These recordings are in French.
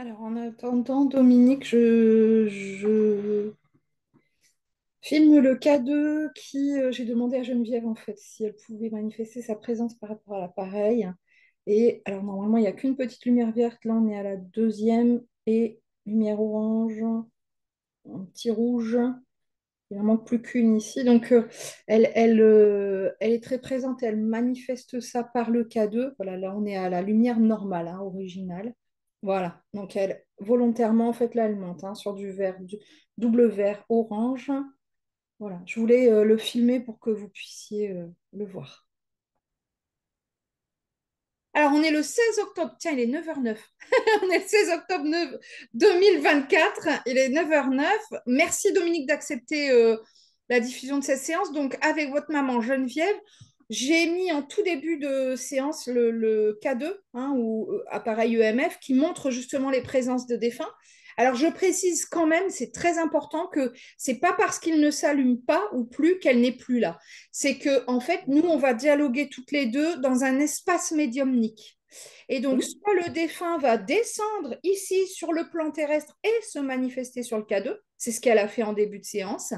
Alors, en attendant, Dominique, je filme le K2 qui, j'ai demandé à Geneviève, en fait, si elle pouvait manifester sa présence par rapport à l'appareil. Et alors, normalement, il n'y a qu'une petite lumière verte. Là, on est à la deuxième et lumière orange, un petit rouge. Il n'en manque plus qu'une ici. Donc, elle est très présente. Elle manifeste ça par le K2. Voilà, là, on est à la lumière normale, hein, originale. Voilà. Donc, elle, volontairement, en fait, là, elle monte hein, sur du vert, du double vert orange. Voilà. Je voulais le filmer pour que vous puissiez le voir. Alors, on est le 16 octobre. Tiens, il est 9h09. On est le 16 octobre 2024. Il est 9h09. Merci Dominique d'accepter la diffusion de cette séance. Donc, avec votre maman Geneviève, j'ai mis en tout début de séance le K2, hein, ou appareil EMF, qui montre justement les présences de défunts. Alors, je précise quand même, c'est très important que c'est pas parce qu'il ne s'allume pas ou plus qu'elle n'est plus là. C'est que, en fait, nous, on va dialoguer toutes les deux dans un espace médiumnique. Et donc, Oui, soit le défunt va descendre ici sur le plan terrestre et se manifester sur le K2, c'est ce qu'elle a fait en début de séance,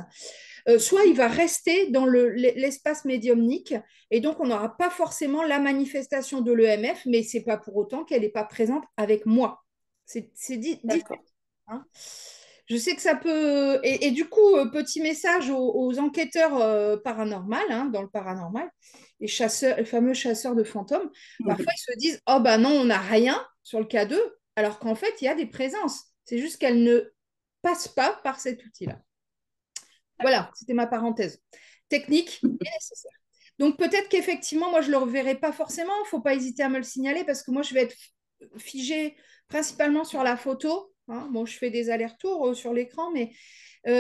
soit il va rester dans l'espace médiumnique, et donc on n'aura pas forcément la manifestation de l'EMF, mais c'est pas pour autant qu'elle n'est pas présente avec moi. C'est différent. d'accord. Hein. Je sais que ça peut. Et du coup, petit message aux enquêteurs paranormaux, hein, dans le paranormal, les fameux chasseurs de fantômes. Parfois, ils se disent: oh, bah non, on n'a rien sur le K2, alors qu'en fait, il y a des présences. C'est juste qu'elles ne passent pas par cet outil-là. Voilà, c'était ma parenthèse. Technique et nécessaire. Donc, peut-être qu'effectivement, moi, je ne le reverrai pas forcément. Il ne faut pas hésiter à me le signaler parce que moi, je vais être figée principalement sur la photo. Hein. Bon, je fais des allers-retours sur l'écran, mais donc,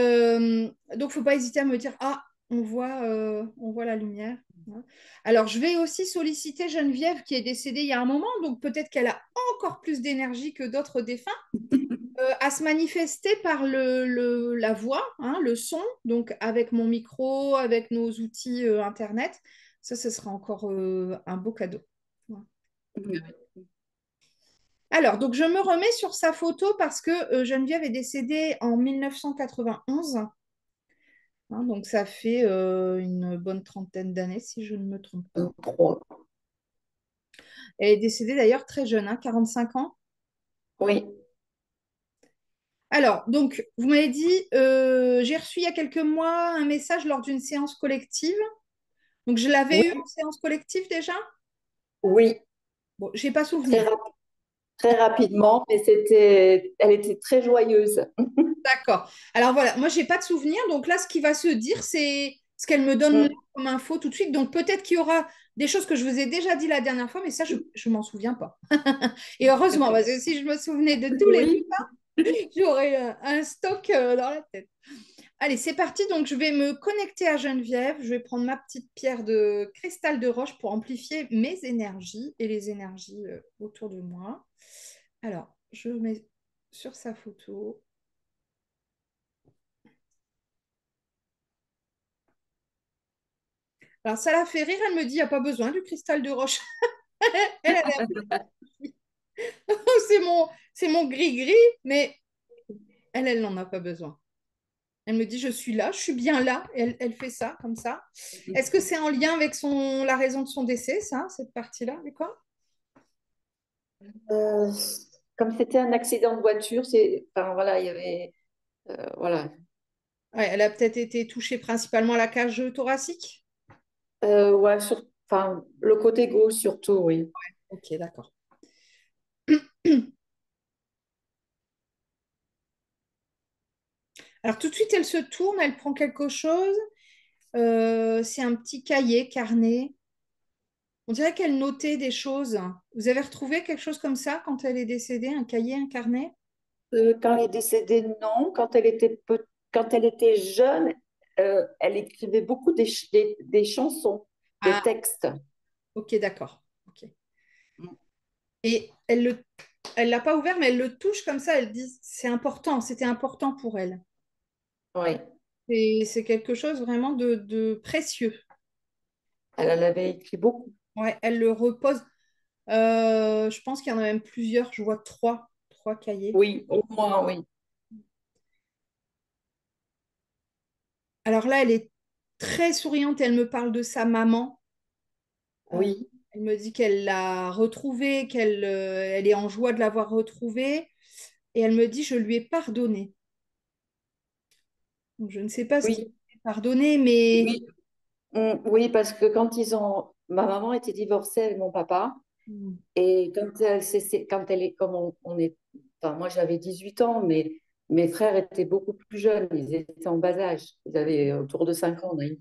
il ne faut pas hésiter à me dire, ah, on voit la lumière. Hein. Alors, je vais aussi solliciter Geneviève qui est décédée il y a un moment, donc peut-être qu'elle a encore plus d'énergie que d'autres défunts, à se manifester par la voix, hein, le son, donc avec mon micro, avec nos outils Internet. Ça, ce sera encore un beau cadeau. Voilà. Alors, donc je me remets sur sa photo parce que Geneviève est décédée en 1991. Hein, donc ça fait une bonne trentaine d'années, si je ne me trompe pas. Trois. Elle est décédée d'ailleurs très jeune, hein, 45 ans. Oui, Alors, donc, vous m'avez dit, j'ai reçu il y a quelques mois un message lors d'une séance collective. Donc, je l'avais eu oui, en séance collective déjà. oui, Bon, j'ai pas très, souvenir. très rapidement, mais elle était très joyeuse. D'accord. Alors voilà, moi, j'ai pas de souvenir. Donc là, ce qui va se dire, c'est ce qu'elle me donne là Mm. comme info tout de suite. Donc peut-être qu'il y aura des choses que je vous ai déjà dit la dernière fois, mais ça, je m'en souviens pas. Et heureusement, parce que si je me souvenais de tous les Oui, détails, j'aurais un stock dans la tête. Allez, c'est parti. Donc, je vais me connecter à Geneviève. Je vais prendre ma petite pierre de cristal de roche pour amplifier mes énergies et les énergies autour de moi. Alors, je mets sur sa photo. Alors, ça la fait rire. Elle me dit, il n'y a pas besoin du cristal de roche. Elle a l'air. C'est mon gris-gris, mais elle n'en a pas besoin. Elle me dit, je suis là, je suis bien là. Et elle fait ça, comme ça. Est-ce que c'est en lien avec la raison de son décès, ça, cette partie-là, ou quoi? Euh, comme c'était un accident de voiture, enfin, voilà, il y avait, voilà. Ouais, elle a peut-être été touchée principalement à la cage thoracique. Ouais, enfin, le côté gauche surtout, oui. Ok, d'accord. Alors tout de suite, elle se tourne, elle prend quelque chose. C'est un petit cahier, carnet. On dirait qu'elle notait des choses. Vous avez retrouvé quelque chose comme ça quand elle est décédée, un cahier, un carnet? Quand elle est décédée, non. Quand elle était jeune, elle écrivait beaucoup des chansons, des Ah, textes. ok, d'accord. Ok. Et elle l'a pas ouvert, mais elle le touche comme ça. Elle dit, c'est important, c'était important pour elle. Oui, Et c'est quelque chose vraiment de précieux. elle en avait écrit beaucoup. Ouais, elle le repose. Je pense qu'il y en a même plusieurs. Je vois trois. trois cahiers. Oui, au moins, oui. Alors là, elle est très souriante, elle me parle de sa maman. Euh, Oui, Elle me dit qu'elle l'a retrouvée, elle est en joie de l'avoir retrouvée. Et elle me dit, je lui ai pardonné. Donc, je ne sais pas ce qu'il oui, lui a pardonné, mais... oui. Oui, parce que quand ils ont... Ma maman était divorcée avec mon papa. Hmm. Et quand elle est comme on est... Enfin, moi, j'avais 18 ans, mais mes frères étaient beaucoup plus jeunes. Ils étaient en bas âge. Ils avaient autour de 5 ans, on a une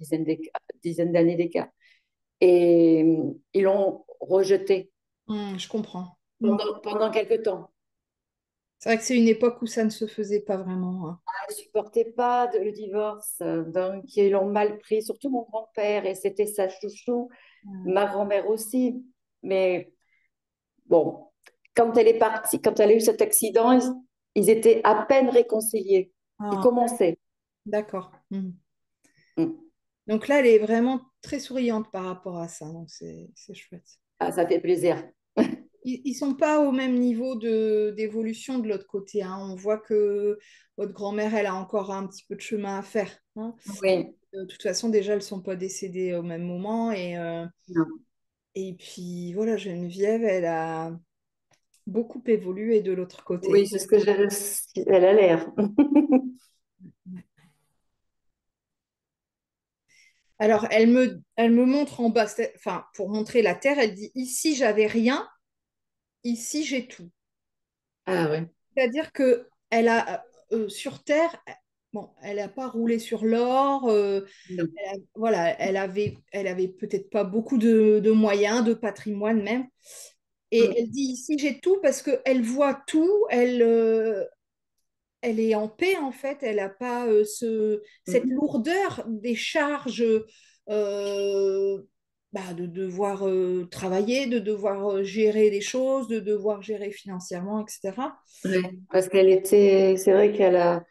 dizaine d'années d'écart. Et ils l'ont rejeté Je comprends. pendant quelques temps. C'est vrai que c'est une époque où ça ne se faisait pas vraiment, hein. Elle ne supportait pas le divorce, donc ils l'ont mal pris, surtout mon grand-père, et c'était sa chouchou, Hmm. ma grand-mère aussi. Mais bon, quand elle est partie, quand elle a eu cet accident, ils étaient à peine réconciliés. Ils Ah, commençaient. d'accord. Mm. Donc là, elle est vraiment très souriante par rapport à ça. Donc c'est chouette. Ah, ça fait plaisir. Ils sont pas au même niveau d'évolution de l'autre côté, hein. On voit que votre grand-mère, elle a encore un petit peu de chemin à faire, hein. Oui, De toute façon, déjà, elles sont pas décédées au même moment. non. Et puis, voilà, Geneviève, elle a beaucoup évolué de l'autre côté. Oui, c'est ce que elle a l'air. Alors, elle me montre en bas, enfin, pour montrer la Terre, elle dit, ici, j'avais rien, ici, j'ai tout. Ah ouais, C'est-à-dire que elle a, sur Terre, bon, elle n'a pas roulé sur l'or, non. voilà, elle avait peut-être pas beaucoup de moyens, de patrimoine même. Et Mm, elle dit ici, j'ai tout parce qu'elle voit tout, elle est en paix en fait, elle n'a pas cette mm. lourdeur des charges de devoir travailler, de devoir gérer des choses, de devoir gérer financièrement, etc. Ouais, parce qu'elle était, c'est vrai qu'elle a,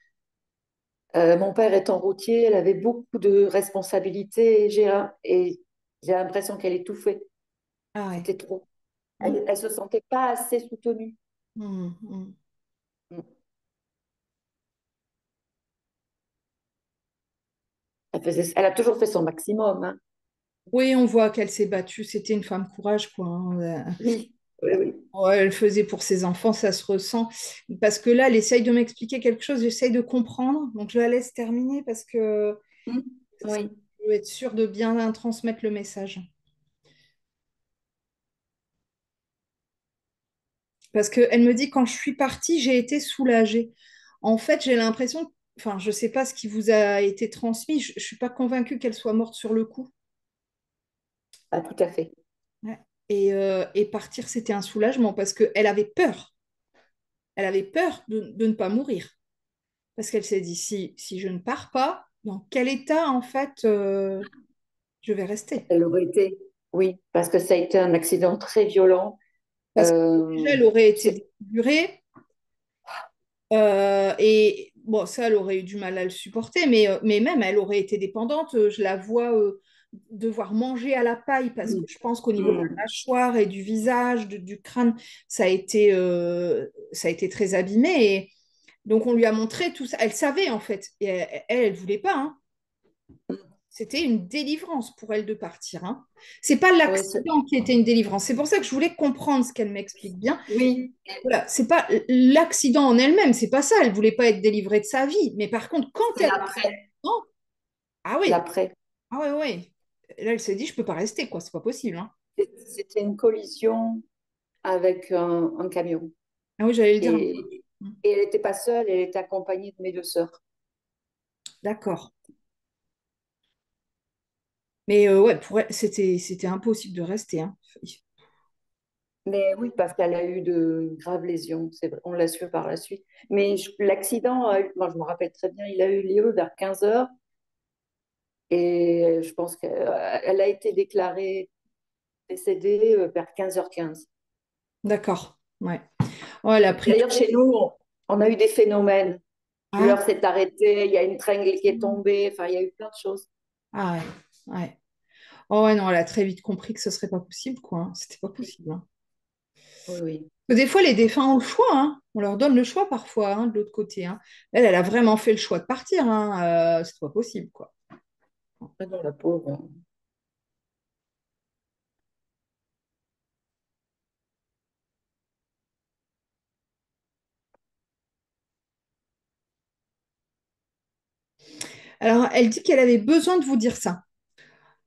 mon père étant routier, elle avait beaucoup de responsabilités et j'ai l'impression qu'elle étouffait. Ah ouais. C'était trop. Mm, Elle se sentait pas assez soutenue. mm, mm. Mm. Elle a toujours fait son maximum, hein. Oui, on voit qu'elle s'est battue, c'était une femme courage, quoi, hein. Oui, oui, oui. Ouais, elle faisait pour ses enfants, ça se ressent. Parce que là, elle essaye de m'expliquer quelque chose, j'essaye de comprendre, donc je la laisse terminer parce que Mm. Oui. je veux être sûre de bien transmettre le message. Parce qu'elle me dit, quand je suis partie, j'ai été soulagée. En fait, j'ai l'impression, enfin, je ne sais pas ce qui vous a été transmis, je ne suis pas convaincue qu'elle soit morte sur le coup. Ah, tout à fait. Ouais. Et partir, c'était un soulagement parce qu'elle avait peur. Elle avait peur de ne pas mourir. Parce qu'elle s'est dit, si je ne pars pas, dans quel état, en fait, je vais rester? Elle aurait été, oui, parce que ça a été un accident très violent. Parce que déjà, Euh, elle aurait été c'est- défigurée. Et bon, ça, elle aurait eu du mal à le supporter, mais même, elle aurait été dépendante. Je la vois devoir manger à la paille parce que Mm. je pense qu'au niveau de la Mm. mâchoire et du visage, du crâne, ça a été très abîmé. Et donc, on lui a montré tout ça. Elle savait, en fait. Et elle voulait pas, hein. C'était une délivrance pour elle de partir, hein. C'est pas Oui, l'accident qui était une délivrance. C'est pour ça que je voulais comprendre ce qu'elle m'explique bien. oui, Voilà, c'est pas l'accident en elle-même, c'est pas ça. Elle voulait pas être délivrée de sa vie. Mais par contre, quand c'est elle... l'après. Non, ah oui, L'après. ah ouais, ouais. Là, elle s'est dit, je peux pas rester, quoi. C'est pas possible, hein. C'était une collision avec un camion. Ah oui, j'allais le dire. Et, et elle n'était pas seule, elle était accompagnée de mes deux sœurs. D'accord. Mais ouais, pour elle, c'était impossible de rester, hein. Mais oui, parce qu'elle a eu de graves lésions, c'est vrai, on l'a su par la suite. Mais l'accident, moi je me rappelle très bien, il a eu lieu vers 15 heures et je pense qu'elle a été déclarée décédée vers 15h15. D'accord. Ouais. Oh, elle a pris tout. D'ailleurs, chez nous, on a eu des phénomènes. Ah, L'heure s'est arrêtée, il y a une tringle qui est tombée, enfin, il y a eu plein de choses. ah ouais. Ouais. Oh ouais, non, elle a très vite compris que ce serait pas possible, quoi, hein. C'était pas possible, hein. Oui, oui. Des fois, les défunts ont le choix, hein. On leur donne le choix parfois, hein, de l'autre côté, hein. Elle a vraiment fait le choix de partir, hein. C'est pas possible, quoi. Ah non, la pauvre. Alors, elle dit qu'elle avait besoin de vous dire ça,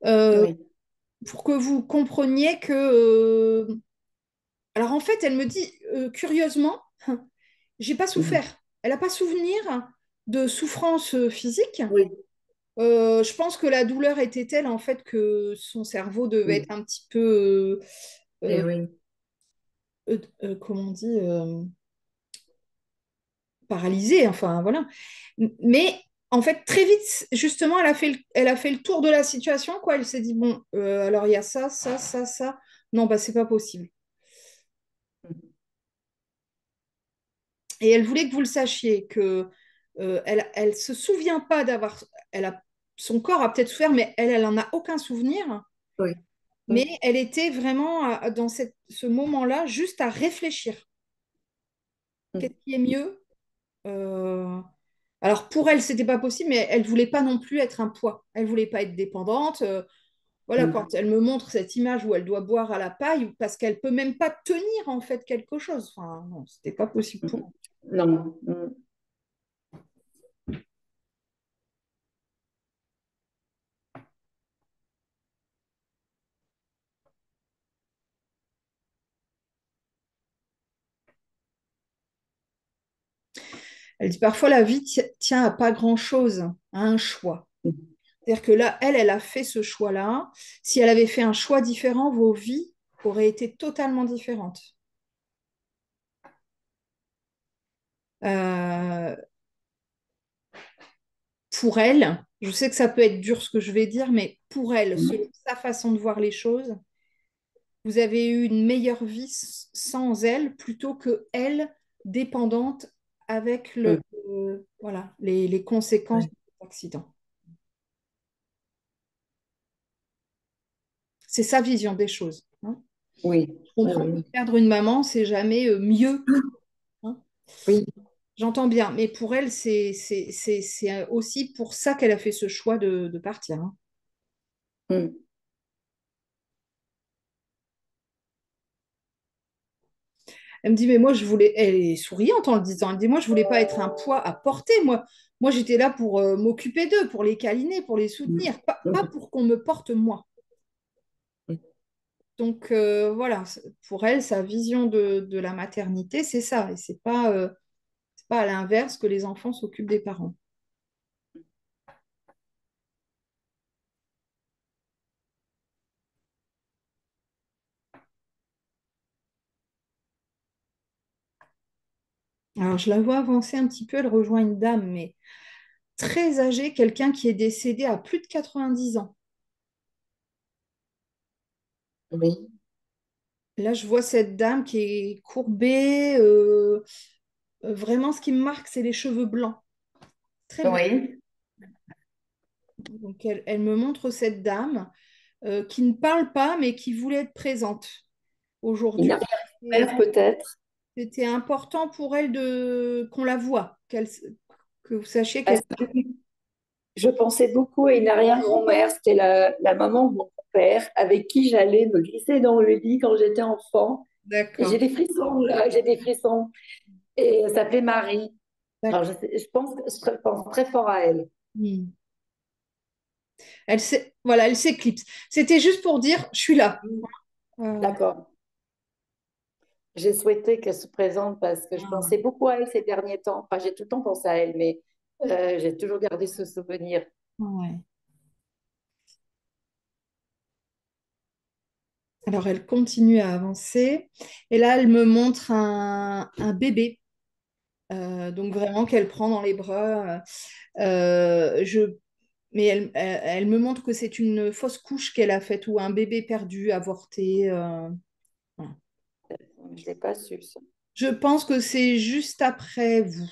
euh, Oui. pour que vous compreniez que... Alors, en fait, elle me dit, curieusement, j'ai pas Mhm. souffert. Elle n'a pas souvenir de souffrance physique. Oui. Je pense que la douleur était telle, en fait, que son cerveau devait Oui. être un petit peu... Et euh, oui. comment on dit paralysée, enfin voilà. Mais en fait, très vite, justement, elle a fait le tour de la situation, quoi. Elle s'est dit, bon, alors il y a ça, ça, ça, ça. Non, bah, c'est pas possible. Mhm. Et elle voulait que vous le sachiez, que elle se souvient pas d'avoir. Son corps a peut-être souffert, mais elle en a aucun souvenir. Oui. Mais Oui. elle était vraiment dans ce moment-là, juste à réfléchir. Mhm. Qu'est-ce qui est mieux? Euh, Alors pour elle, c'était pas possible, mais elle voulait pas non plus être un poids. Elle voulait pas être dépendante. Voilà, Mhm. quand elle me montre cette image où elle doit boire à la paille, parce qu'elle peut même pas tenir en fait quelque chose. Enfin, non, c'était pas possible pour Mhm. elle. Non. Mhm. Elle dit parfois la vie tient à pas grand-chose, à un choix. Mhm. C'est-à-dire que là, elle a fait ce choix-là. Si elle avait fait un choix différent, vos vies auraient été totalement différentes. Euh, pour elle, je sais que ça peut être dur ce que je vais dire, mais pour elle, selon sa façon de voir les choses, vous avez eu une meilleure vie sans elle plutôt que elle dépendante avec Mhm. voilà, les conséquences Ouais. de l'accident. C'est sa vision des choses, hein. Oui. Je Oui. comprends que Oui. perdre une maman, c'est jamais mieux, hein. Oui. J'entends bien, mais pour elle, c'est aussi pour ça qu'elle a fait ce choix de partir, hein. Mhm. Elle me dit, mais moi, je voulais. Elle est souriante en le disant. Elle me dit, moi, je voulais pas être un poids à porter. Moi j'étais là pour m'occuper d'eux, pour les câliner, pour les soutenir, pas Mhm. pour qu'on me porte moi. Donc voilà, pour elle, sa vision de la maternité, c'est ça. Et c'est pas à l'inverse que les enfants s'occupent des parents. Alors, je la vois avancer un petit peu. Elle rejoint une dame, mais très âgée, quelqu'un qui est décédé à plus de 90 ans. Oui. Là, je vois cette dame qui est courbée. Vraiment, ce qui me marque, c'est les cheveux blancs. Très blancs. Oui. Donc, elle me montre cette dame qui ne parle pas, mais qui voulait être présente Une aujourd'hui. Et arrière-mère peut-être. c'était important pour elle qu'on la voie, que vous sachiez qu'elle... Parce que je pensais beaucoup à une arrière-grand-mère. C'était la maman de mon père avec qui j'allais me glisser dans le lit quand j'étais enfant. Et j'ai D'accord, des frissons là, j'ai des frissons. Et elle s'appelait Marie. Alors d'accord. je pense très fort à elle. Hmm. Voilà, elle s'éclipse. C'était juste pour dire, je suis là. Euh, D'accord. J'ai souhaité qu'elle se présente parce que je pensais beaucoup à elle ces derniers temps. Enfin, j'ai tout le temps pensé à elle, mais j'ai toujours gardé ce souvenir. ouais. Alors, elle continue à avancer. Et là, elle me montre un bébé. Donc, vraiment, qu'elle prend dans les bras. Mais elle me montre que c'est une fausse couche qu'elle a faite ou un bébé perdu, avorté. Voilà. Je ne l'ai pas su, ça. Je pense que c'est juste après vous.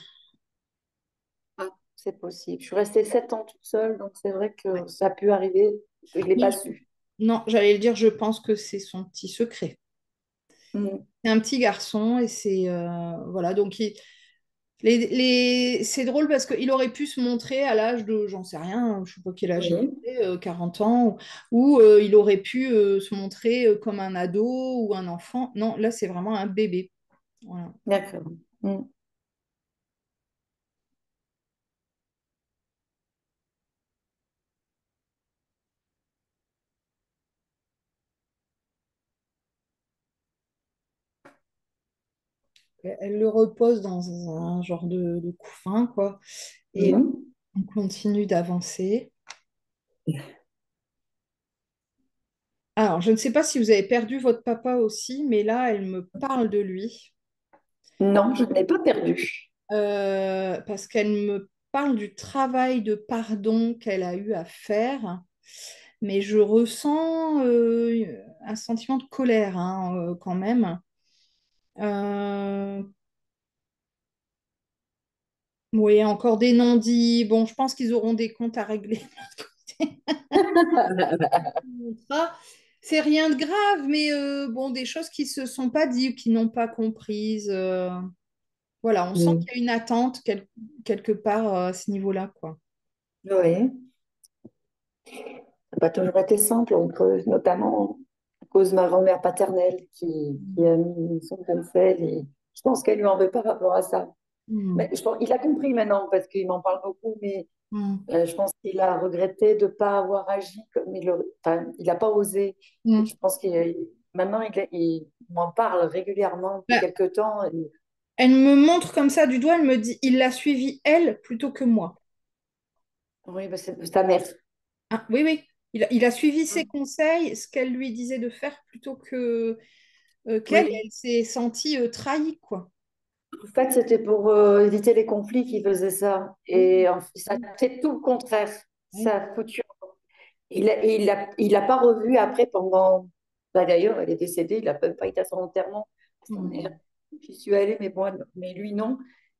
Ah, c'est possible. Je suis restée 7 ans toute seule, donc c'est vrai Ouais. que ça a pu arriver. Je ne l'ai pas Oui. su. Non, j'allais le dire, je pense que c'est son petit secret. Mm. C'est un petit garçon et c'est voilà donc c'est drôle parce qu'il aurait pu se montrer à l'âge de j'en sais rien, je sais pas quel âge il Oui, avait, 40 ans ou il aurait pu se montrer comme un ado ou un enfant. Non, là c'est vraiment un bébé. Voilà. d'accord. Mm. Elle le repose dans un genre de couffin quoi et Mhm. on continue d'avancer. Alors, je ne sais pas si vous avez perdu votre papa aussi, mais là, elle me parle de lui Non, je ne l'ai pas perdu. parce qu'elle me parle du travail de pardon qu'elle a eu à faire, mais je ressens un sentiment de colère hein, quand même. Euh, oui, encore des non-dits. Bon, je pense qu'ils auront des comptes à régler de notre côté. Ah, c'est rien de grave, mais bon, des choses qui se sont pas dites, qui n'ont pas comprises. Voilà, on sent Mm. qu'il y a une attente quelque part à ce niveau-là, quoi. Oui, ça n'a pas toujours été simple, notamment à cause de ma grand-mère paternelle qui a mis son grain de sel et je pense qu'elle lui en veut par rapport à ça. Mm. Mais je pense, il a compris maintenant parce qu'il m'en parle beaucoup, mais Mm. je pense qu'il a regretté de ne pas avoir agi comme enfin, il n'a pas osé. Et Mm. je pense qu'il maintenant il m'en parle régulièrement depuis Bah, quelque temps. elle me montre comme ça du doigt, elle me dit, il l'a suivi elle plutôt que moi. Oui, bah, c'est sa mère. Ah, oui, oui, il a suivi ses conseils, ce qu'elle lui disait de faire plutôt que qu'elle. Oui. Elle s'est sentie trahie, quoi. En fait, c'était pour éviter les conflits qu'il faisait ça. Oui, Et ça fait tout le contraire. oui. Ça a foutu. Il l'a pas revu après pendant. Bah, d'ailleurs, elle est décédée. Il n'a même pas été à son enterrement. Sa mère. Mm. J'y suis allée, mais moi, mais lui, non.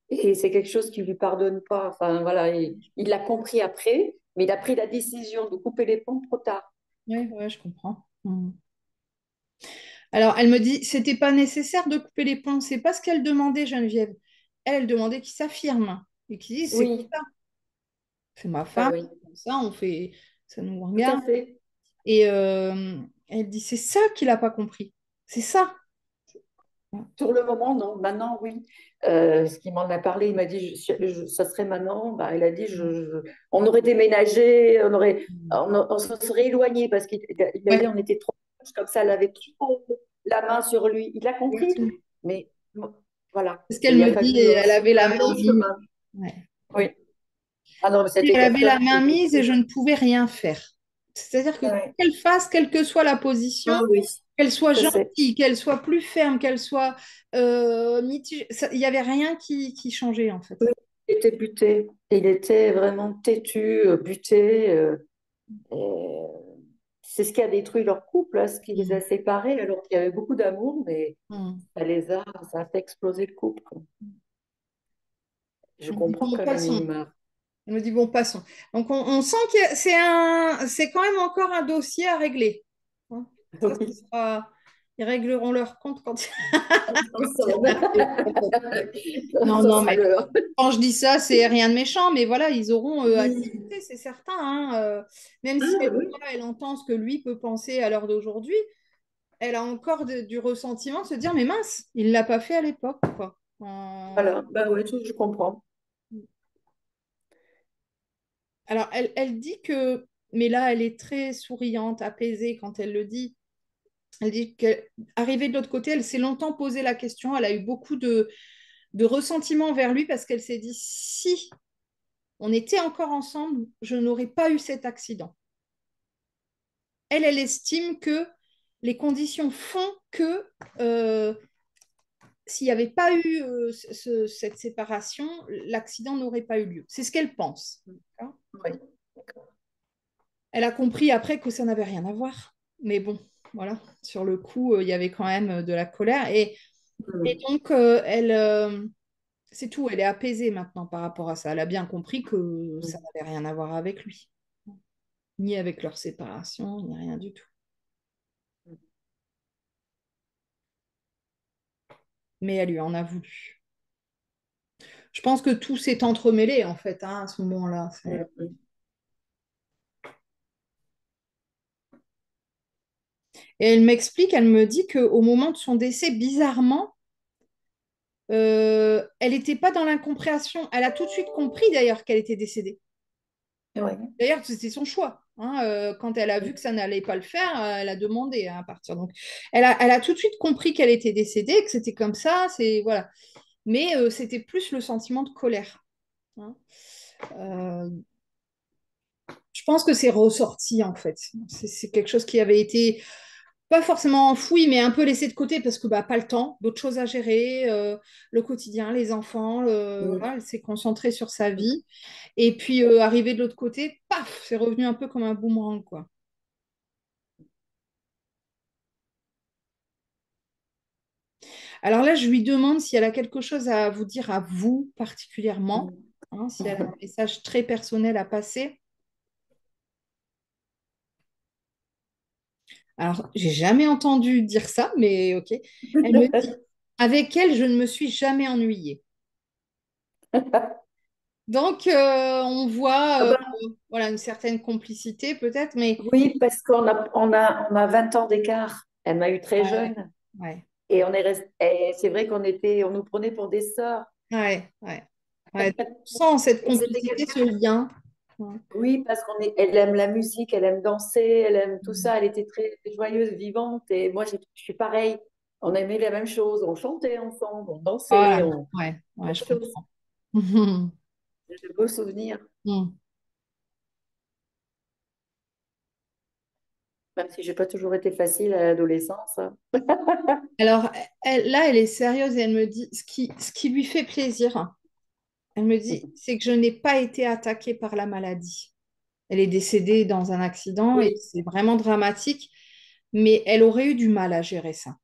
Et c'est quelque chose qu'il lui pardonne pas. Enfin, voilà. Il l'a compris après, mais il a pris la décision de couper les ponts trop tard. Oui, ouais, je comprends. Mm. Alors, elle me dit, c'était pas nécessaire de couper les ponts. C'est pas ce qu'elle demandait, Geneviève. Elle demandait qu'il s'affirme et qu'il dise, c'est Oui, c'est ma bah femme, oui, comme ça, on fait, ça nous tout regarde. à fait. Et elle dit, c'est ça qu'il n'a pas compris. C'est ça. Sur le moment, non. Maintenant, oui. Ce qu'il m'en a parlé, il m'a dit, ça serait maintenant. Bah, il a dit, on aurait déménagé, on se serait éloigné parce qu'il a dit, Ouais. on était trop proches, comme ça, elle avait trop la main sur lui. Il a compris, mais bon, voilà. C'est ce Et qu'elle il a me dit, fallu et elle avait la un main long mise. chemin. Ouais. Oui. Ah non, mais c'était Elle avait la quelqu'un main qui mise et était. je ne pouvais rien faire. C'est-à-dire que Ouais. qu'elle fasse, quelle que soit la position, Ah oui, qu'elle soit je sais. gentille, qu'elle soit plus ferme, qu'elle soit mitigée, il n'y avait rien qui changeait en fait. Oui, il était buté. Il était vraiment têtu, buté. Et c'est ce qui a détruit leur couple, hein, ce qui les a Mm. séparés, alors qu'il y avait beaucoup d'amour, mais Mm. ça a fait exploser le couple, quoi. Je Elle me dit, comprends bon, quand même passons. une meurt. Elle me dit, bon, passons. Donc, on sent que c'est quand même encore un dossier à régler. Hein. Ça, ce Oui, sera- ils régleront leur compte quand, quand il ensemble. arrive. Non, Ça non, sera mais l'heure. quand je dis ça, c'est rien de méchant, mais voilà, ils auront à Oui. discuter, c'est certain. Hein, même si Ah, elle, oui. voilà, elle entend ce que lui peut penser à l'heure d'aujourd'hui, elle a encore du ressentiment de se dire, mais mince, il ne l'a pas fait à l'époque, quoi. Voilà, bah oui, je comprends. Alors, elle dit que, mais là, elle est très souriante, apaisée quand elle le dit. Elle dit qu'arrivée de l'autre côté, elle s'est longtemps posé la question. Elle a eu beaucoup de ressentiment vers lui parce qu'elle s'est dit, si on était encore ensemble, je n'aurais pas eu cet accident. Elle estime que les conditions font que s'il n'y avait pas eu cette séparation, l'accident n'aurait pas eu lieu. C'est ce qu'elle pense. Oui. Elle a compris après que ça n'avait rien à voir. Mais bon, voilà, sur le coup, il y avait quand même de la colère. Et Mm. donc, c'est tout, elle est apaisée maintenant par rapport à ça. Elle a bien compris que ça n'avait rien à voir avec lui, ni avec leur séparation, ni rien du tout. mais elle lui en a voulu. Je pense que tout s'est entremêlé, en fait, hein, à ce moment-là. Mm. Et elle m'explique, elle me dit qu'au moment de son décès, bizarrement, elle n'était pas dans l'incompréhension. Elle a tout de suite compris, d'ailleurs, qu'elle était décédée. Ouais. D'ailleurs, c'était son choix, hein. Quand elle a vu que ça n'allait pas le faire, elle a demandé, hein, à partir. Donc, elle a tout de suite compris qu'elle était décédée, que c'était comme ça. Voilà. Mais c'était plus le sentiment de colère, hein. Euh, je pense que c'est ressorti, en fait. C'est quelque chose qui avait été pas forcément enfoui, mais un peu laissé de côté parce que bah, pas le temps, d'autres choses à gérer, le quotidien, les enfants, Mm. voilà, elle s'est concentrée sur sa vie. Et puis, arrivé de l'autre côté, paf, c'est revenu un peu comme un boomerang, quoi. Alors là, je lui demande si elle a quelque chose à vous dire à vous particulièrement, Mm. hein, si elle a un message très personnel à passer. Alors, j'ai jamais entendu dire ça, mais ok. Elle me dit, avec elle, je ne me suis jamais ennuyée. Donc, on voit Ah ben, voilà, une certaine complicité peut-être, mais oui, parce on a 20 ans d'écart. Elle m'a eu très ouais, jeune. ouais, Et et c'est vrai on nous prenait pour des sœurs. ouais, ouais. Ouais, sans cette Et c'était complicité, quelqu'un. ce lien. Ouais. Oui, parce elle aime la musique, elle aime danser, elle aime tout ça. Elle était très joyeuse, vivante. Et moi, je suis pareil. On aimait la même chose. On chantait ensemble, on dansait, Voilà, ouais, ouais, plein je de choses. comprends. J'ai de beaux souvenirs, même si j'ai pas toujours été facile à l'adolescence. Alors, là, elle est sérieuse et elle me dit ce qui lui fait plaisir. Elle me dit, c'est que je n'ai pas été attaquée par la maladie. Elle est décédée dans un accident et Oui, c'est vraiment dramatique, mais elle aurait eu du mal à gérer ça.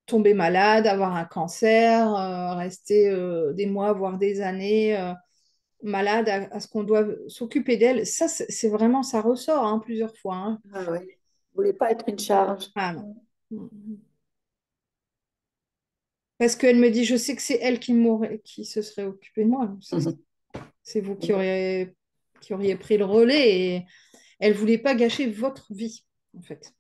Tomber malade, avoir un cancer, rester des mois, voire des années malade à ce qu'on doit s'occuper d'elle. Ça, c'est vraiment, ça ressort, hein, plusieurs fois, hein. ah ouais. Je voulais pas être une charge. Ah non. Parce qu'elle me dit, je sais que c'est elle qui se serait occupée de moi. C'est vous qui auriez pris le relais et elle voulait pas gâcher votre vie, en fait.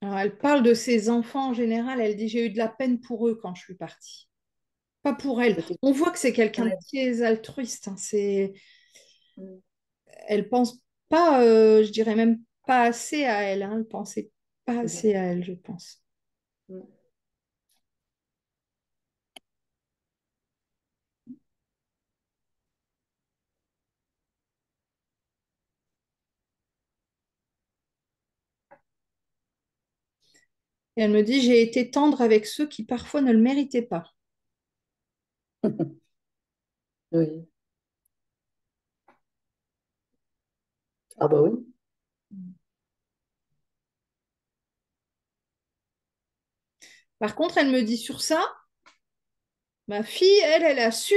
Alors, elle parle de ses enfants en général. Elle dit, j'ai eu de la peine pour eux quand je suis partie. Pas pour elle. C'était On voit que c'est quelqu'un de malade. très altruiste, hein. Elle pense pas, je dirais même pas assez à elle, hein. Elle pensait pas assez à elle, je pense. Et elle me dit, j'ai été tendre avec ceux qui parfois ne le méritaient pas. Oui. Ah bah oui. Par contre, elle me dit sur ça, ma fille, elle a su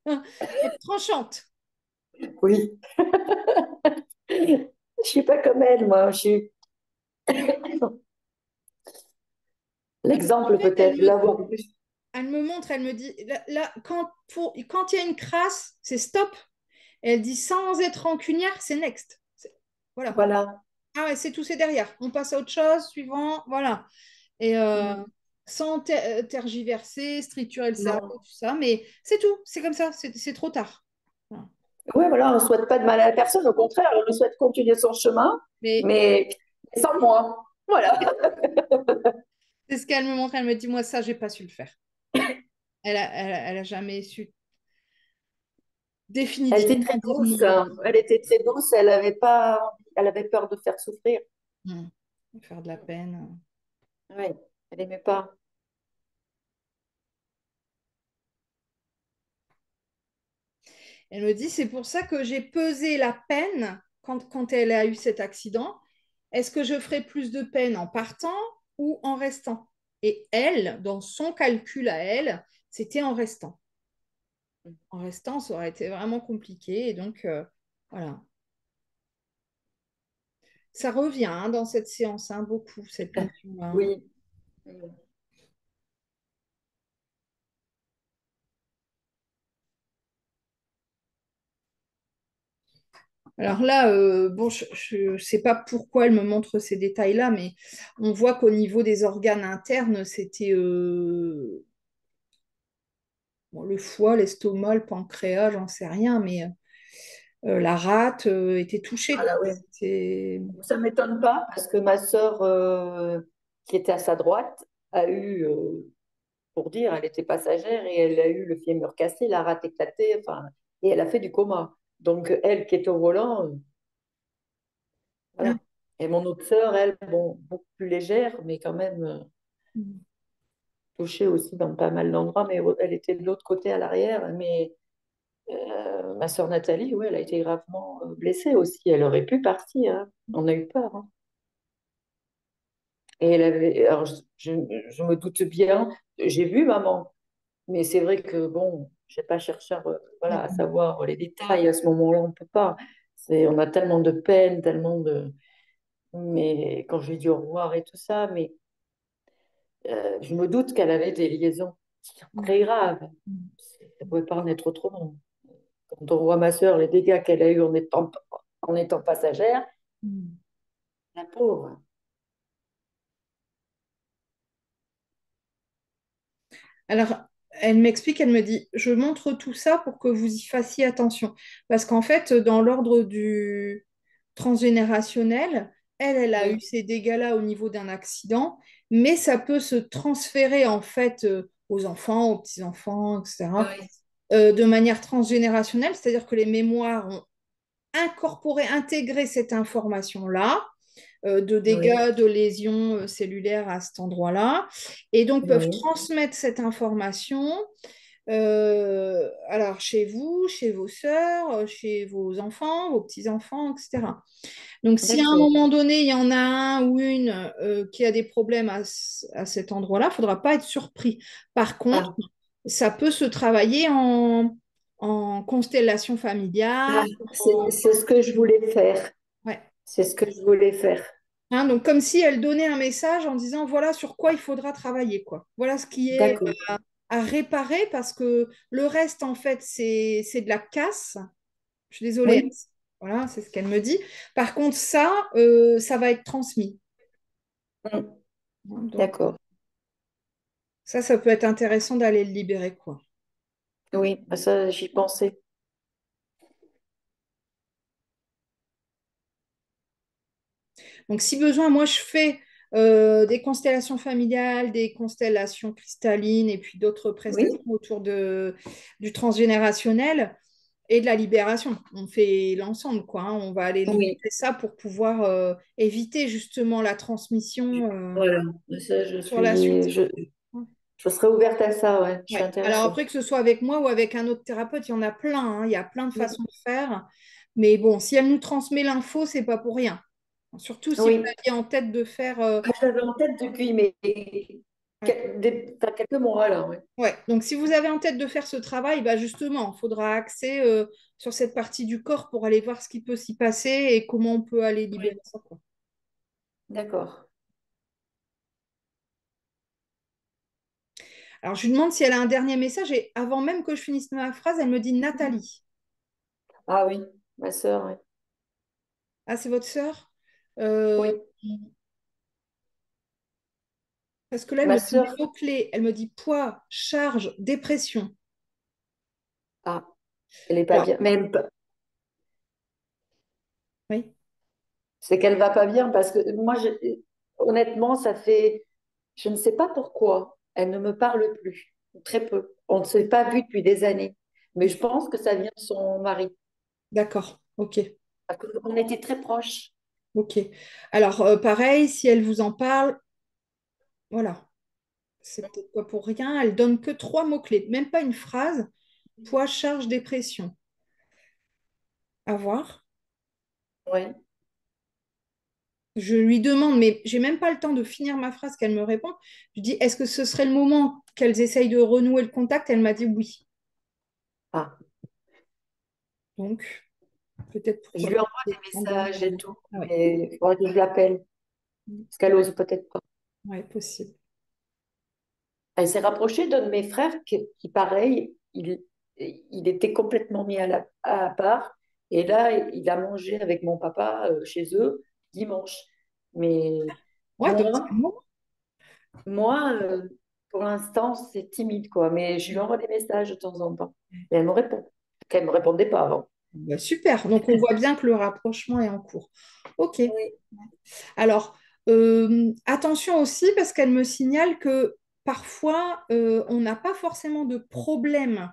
être tranchante. Oui. Je suis pas comme elle, moi. Je suis En l'exemple fait, peut-être, l'avoir vu. elle me montre, elle me dit, là, quand il y a une crasse, c'est stop. Et elle dit, sans être rancunière, c'est next. Voilà. Voilà. Ah ouais, c'est tout, c'est derrière. On passe à autre chose, suivant, voilà. Et sans tergiverser, stricturer le cerveau, Non. tout ça, mais c'est tout, c'est comme ça, c'est trop tard. Voilà. Oui, voilà, on ne souhaite pas de mal à la personne, au contraire, on lui souhaite continuer son chemin, Mais mais sans moi. Voilà. c'est ce qu'elle me montre, elle me dit, moi, ça, j'ai pas su le faire. Elle a jamais su Elle était très définitivement dire douce, non. hein. Elle était très douce, elle avait pas, elle avait peur de faire souffrir. Hmm. Faire de la peine. Oui, elle aimait pas. Elle me dit, c'est pour ça que j'ai pesé la peine quand elle a eu cet accident. Est-ce que je ferais plus de peine en partant ou en restant? Et elle, dans son calcul à elle, c'était en restant. En restant, ça aurait été vraiment compliqué. Et donc, voilà. Ça revient hein, dans cette séance, hein, beaucoup, cette notion-là. Hein. Oui. Alors là, bon, je ne sais pas pourquoi elle me montre ces détails-là, mais on voit qu'au niveau des organes internes, c'était bon, le foie, l'estomac, le pancréas, j'en sais rien, mais la rate était touchée, Ah quoi. là, ouais. C'est... Ça ne m'étonne pas parce que ma sœur, qui était à sa droite, a eu, pour dire, elle était passagère et elle a eu le fémur cassé, la rate éclatée, enfin, et elle a fait du coma. Donc, elle qui est au volant, Ah. voilà. Et mon autre sœur, elle, bon, beaucoup plus légère, mais quand même touchée aussi dans pas mal d'endroits, mais elle était de l'autre côté à l'arrière. Mais ma sœur Nathalie, ouais, elle a été gravement blessée aussi. Elle aurait pu partir, hein. On a eu peur, hein. Et elle avait, alors je me doute bien, j'ai vu maman, mais c'est vrai que bon, je n'ai pas cherché à, voilà, à savoir les détails à ce moment-là, on ne peut pas. On a tellement de peine, tellement de. Mais quand je lui ai dit au revoir et tout ça, mais je me doute qu'elle avait des liaisons très graves. Ça ne pouvait pas en être autrement. Quand on voit ma sœur, les dégâts qu'elle a eus en étant passagère, la pauvre. Alors, elle m'explique, elle me dit, je montre tout ça pour que vous y fassiez attention. Parce qu'en fait, dans l'ordre du transgénérationnel, elle a eu Oui, ces dégâts-là au niveau d'un accident, mais ça peut se transférer en fait aux enfants, aux petits-enfants, etc., oui, de manière transgénérationnelle, c'est-à-dire que les mémoires ont incorporé, intégré cette information-là de oui, dégâts, de lésions cellulaires à cet endroit-là, et donc peuvent oui. transmettre cette information alors chez vous, chez vos sœurs, chez vos enfants, vos petits-enfants, etc. Donc si à un D'accord. moment donné, il y en a un ou une qui a des problèmes à cet endroit-là, il ne faudra pas être surpris. Par contre, Ah, ça peut se travailler en constellation ah, familiale. c'est ce que je voulais faire. Ouais. C'est ce que je voulais faire. Hein, donc, comme si elle donnait un message en disant voilà sur quoi il faudra travailler, quoi. Voilà ce qui est D'accord. à réparer parce que le reste, en fait, c'est de la casse. Je suis désolée. Hein. Oui, Voilà, c'est ce qu'elle me dit. Par contre, ça va être transmis. mm, Hein, donc, d'accord. ça peut être intéressant d'aller le libérer, quoi. Oui, bah ça, j'y pensais. Donc, si besoin, moi, je fais des constellations familiales, des constellations cristallines et puis d'autres prestations Oui, autour du transgénérationnel et de la libération. On fait l'ensemble, quoi. Hein. On va aller libérer oui. ça pour pouvoir éviter justement la transmission Voilà. Ça, sur la suite. je serais ouverte à ça, ouais. Je suis Ouais. Alors intéressée. après, que ce soit avec moi ou avec un autre thérapeute, il y en a plein. Hein. Il y a plein de Mm. façons de faire. Mais bon, si elle nous transmet l'info, c'est pas pour rien. Surtout si vous Oui. aviez en tête de faire. Ah, je l'avais en tête depuis mais Ouais. enfin, quelques mois là, ouais. Ouais. Donc si vous avez en tête de faire ce travail, bah justement, il faudra axer sur cette partie du corps pour aller voir ce qui peut s'y passer et comment on peut aller libérer Oui. ça, quoi. D'accord. Alors je lui demande si elle a un dernier message et avant même que je finisse ma phrase, elle me dit Nathalie. Ah oui, ma sœur, oui. Ah, c'est votre sœur? Euh, Oui, Parce que là, elle ma me dit des sœur. mots-clés. Elle me dit poids, charge, dépression. Ah, elle est pas Alors, bien. Mais oui, c'est qu'elle va pas bien parce que moi, honnêtement, ça fait, je ne sais pas pourquoi, elle ne me parle plus, très peu. On ne s'est pas vu depuis des années, mais je pense que ça vient de son mari, d'accord, ok, parce qu'on était très proches. ok. Alors, pareil, si elle vous en parle, voilà, c'est peut-être pas pour rien. Elle donne que trois mots-clés, même pas une phrase. Poids, charge, dépression. À voir. Oui, Je lui demande, mais j'ai même pas le temps de finir ma phrase qu'elle me répond. Je dis, est-ce que ce serait le moment qu'elles essayent de renouer le contact? Elle m'a dit oui. ah, Donc, peut-être Je pourquoi lui pas. envoie des messages et tout, Ah ouais, mais il faudrait que je l'appelle, parce qu'elle ose peut-être pas. ouais, possible. Elle s'est rapprochée d'un de mes frères qui pareil, il était complètement mis à part. Et là, il a mangé avec mon papa chez eux dimanche. Mais Ouais, donc c'est moi, bon. moi pour l'instant, c'est timide, quoi. Mais je lui envoie des messages de temps en temps. Et elle me répond. Qu'elle ne me répondait pas avant. Bah, super. Donc, on voit bien que le rapprochement est en cours. OK. Oui, Alors, attention aussi parce qu'elle me signale que parfois, on n'a pas forcément de problème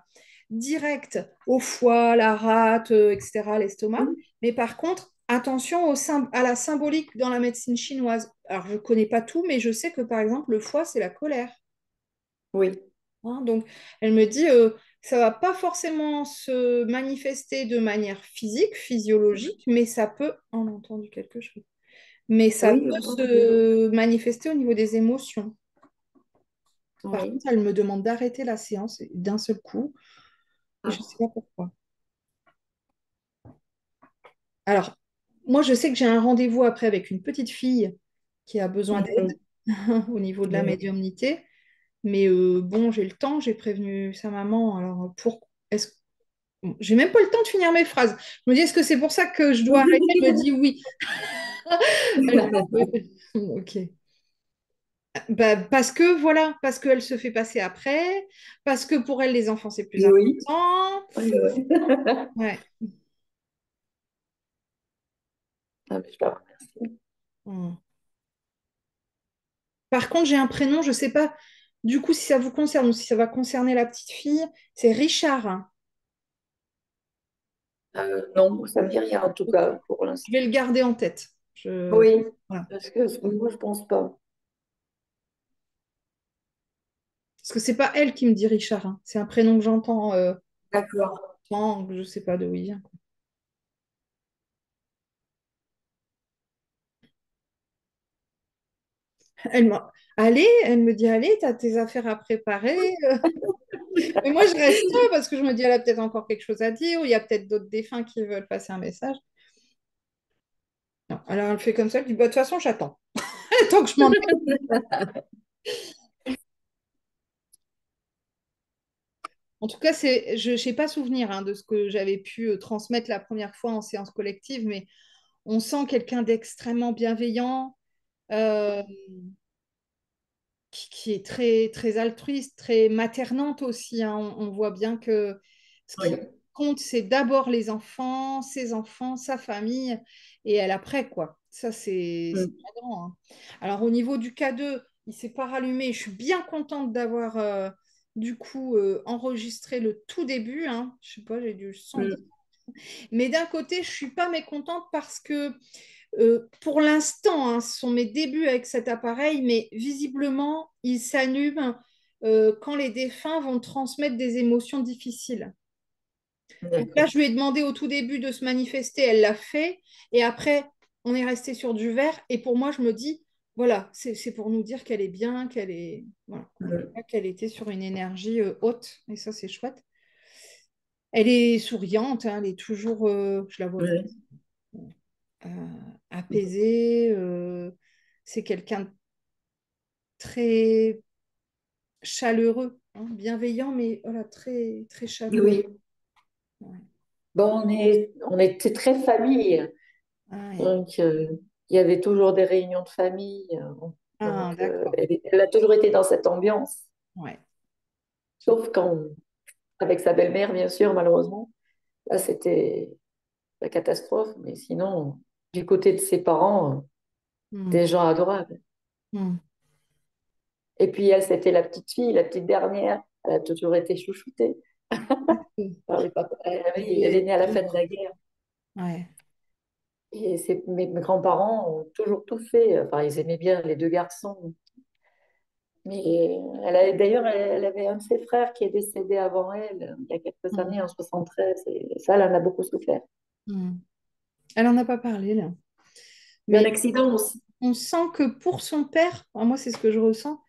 direct au foie, la rate, etc., l'estomac. oui, Mais par contre, attention à la symbolique dans la médecine chinoise. Alors, je ne connais pas tout, mais je sais que par exemple, le foie, c'est la colère. oui. Hein. Donc, elle me dit, ça va pas forcément se manifester de manière physique, physiologique, mais ça peut, on a entendu quelque chose, mais ça Oui, peut entendu. se manifester au niveau des émotions. Par Oui. contre, elle me demande d'arrêter la séance d'un seul coup, et je ne sais Ah. pas pourquoi. Alors, moi, je sais que j'ai un rendez-vous après avec une petite fille qui a besoin d'aide Mhm. au niveau de la Oui. médiumnité, mais bon, j'ai le temps, j'ai prévenu sa maman, alors est-ce Bon, j'ai même pas le temps de finir mes phrases. Je me dis, est-ce que c'est pour ça que je dois arrêter? Elle me dit oui. Alors, ok. Bah, parce que voilà, parce qu'elle se fait passer après, parce que pour elle, les enfants, c'est plus Oui. important. Oui, oui. Ouais. Ah, mais je la remercie. Hmm. Par contre, j'ai un prénom, je sais pas du coup si ça vous concerne ou si ça va concerner la petite fille. C'est Richard, hein. Non, ça ne me dit rien en tout Ok. cas pour Je l'instant. vais le garder en tête. Oui, Voilà. parce que moi, je pense pas. Parce que c'est pas elle qui me dit Richard, hein. C'est un prénom que j'entends, D'accord. je sais pas d'où il vient. Allez, elle me dit, allez, t'as tes affaires à préparer. Mais moi, je reste parce que je me dis, elle a peut-être encore quelque chose à dire, ou il y a peut-être d'autres défunts qui veulent passer un message. Non. Alors, elle fait comme ça, elle dit, bah, de toute façon, j'attends. Tant que je m'en... En tout cas, je n'ai pas souvenir hein, de ce que j'avais pu transmettre la première fois en séance collective, mais on sent quelqu'un d'extrêmement bienveillant, euh, qui est très, très altruiste, très maternante aussi, hein. On voit bien que ce qui Oui. compte, c'est d'abord les enfants, ses enfants, sa famille, et elle après, quoi. Ça, c'est Mm, pas grand, hein. Alors, au niveau du K2, il s'est pas rallumé. Je suis bien contente d'avoir, du coup, enregistré le tout début, hein. Je sais pas, j'ai dû le 110. mm, Mais d'un côté, je suis pas mécontente parce que pour l'instant, hein, ce sont mes débuts avec cet appareil, mais visiblement, il s'allume quand les défunts vont transmettre des émotions difficiles. Donc là, d'accord. je lui ai demandé au tout début de se manifester, elle l'a fait, et après, on est resté sur du vert, et pour moi, je me dis, voilà, c'est pour nous dire qu'elle est bien, voilà, Mm, qu'elle était sur une énergie haute, et ça, c'est chouette. Elle est souriante, hein, elle est toujours, je la vois comme mm, apaisée, c'est quelqu'un de très chaleureux, hein, bienveillant, mais voilà, très, très chaleureux. oui. Ouais. Bon, on était très famille. Ah, ouais. Donc, il y avait toujours des réunions de famille. Ah, Donc, d'accord. elle a toujours été dans cette ambiance. Ouais. Sauf quand, avec sa belle-mère, bien sûr, malheureusement. Là, c'était la catastrophe. Mais sinon, du côté de ses parents, Hmm. des gens adorables. Hmm. Et puis, elle, c'était la petite fille, la petite dernière. Elle a toujours été chouchoutée par les papas. Elle est née à la fin de la guerre. Ouais. Et mes grands-parents ont toujours tout fait. Enfin, ils aimaient bien les deux garçons. Mais d'ailleurs, elle avait un de ses frères qui est décédé avant elle, il y a quelques Hmm. années, en 73. Et ça, elle en a beaucoup souffert. Hmm. Elle en a pas parlé, là. Il y a un Mais accident aussi. on sent que pour son père, enfin, moi, c'est ce que je ressens,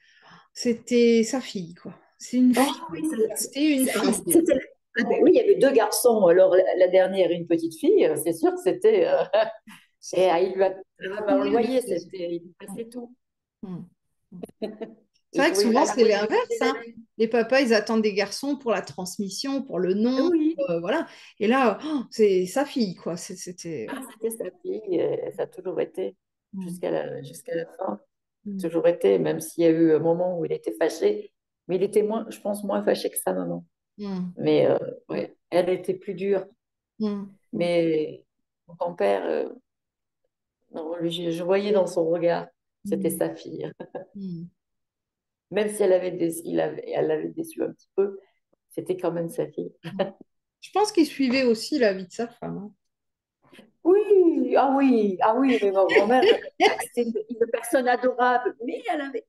c'était sa fille, quoi. C'est une Oh fille. oui, C'était une fille. Ah ben oui, il y avait deux garçons. Alors, la dernière, une petite fille, c'est sûr que c'était. Et il lui a, on le Combien de voyait, choses. il lui passait tout. Mm. Mm. C'est Il vrai que pouvait souvent, faire la c'est moitié l'inverse, des hein. bébés. Les papas, ils attendent des garçons pour la transmission, pour le nom, Oui, voilà. Et là, oh, c'est sa fille, quoi. C'était. ah, c'était sa fille, ça a toujours été, Mm. jusqu'à la fin. Mm. Toujours été, même s'il y a eu un moment où il était fâché, mais il était moins, je pense, moins fâché que sa maman. Mm. Mais ouais, elle était plus dure. Mm. Mm. Mais mon grand-père, non, je voyais dans son regard, c'était Mm. sa fille. Mm. Même si elle l'avait déçu un petit peu, c'était quand même sa fille. Je pense qu'il suivait aussi la vie de sa femme, hein. Ah oui, mais ma grand-mère, c'était une personne adorable, mais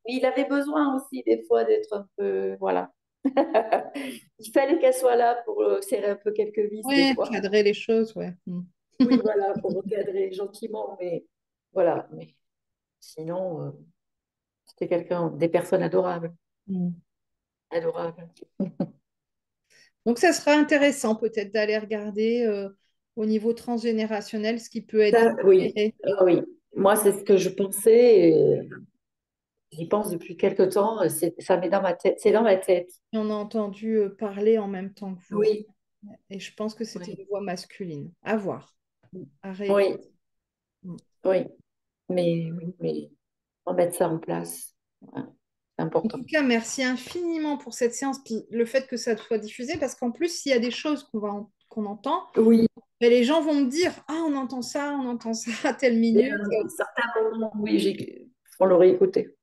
il avait besoin aussi des fois d'être un peu, voilà. Il fallait qu'elle soit là pour serrer un peu quelques vis des Ouais, fois. cadrer les choses, ouais. Mm. Oui, voilà, pour recadrer gentiment, mais voilà. Mais sinon, c'était des personnes adorables, Mm. adorables. Donc, ça sera intéressant peut-être d'aller regarder au niveau transgénérationnel ce qui peut être Ça, oui, différé. ah oui. Moi, c'est ce que je pensais. J'y pense depuis quelque temps. Ça met dans ma tête. C'est dans ma tête. Et on a entendu parler en même temps que vous, hein. Oui, Et je pense que c'était oui, une voix masculine. À voir, à réécouter. oui, oui. Mais on mettre ça en place. Ouais, c'est En important. tout cas, merci infiniment pour cette séance, puis le fait que ça soit diffusé, parce qu'en plus, s'il y a des choses qu'on entend, Oui, ben, les gens vont me dire, ah, on entend ça à telle il y minute. a un certain moment, oui, on l'aurait écouté.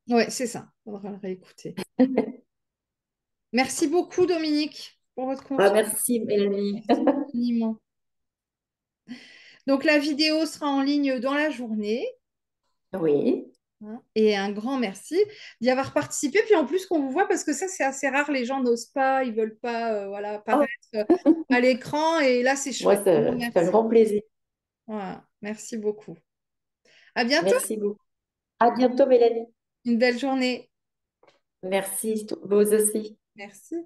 Ouais, c'est ça. Il faudra le réécouter. Merci beaucoup, Dominique, pour votre Ah, confiance. merci, Mélanie. Merci infiniment. Donc, la vidéo sera en ligne dans la journée, Oui. hein. Et un grand merci d'y avoir participé. Puis en plus qu'on vous voit, parce que ça, c'est assez rare, les gens n'osent pas, ils veulent pas voilà, Oh, apparaître à l'écran. Et là, c'est moi, chouette. ça Vraiment, fait un merci. grand plaisir. Voilà. Merci beaucoup. À bientôt. Merci beaucoup. À bientôt, Mélanie. Une belle journée. Merci, vous aussi. Merci.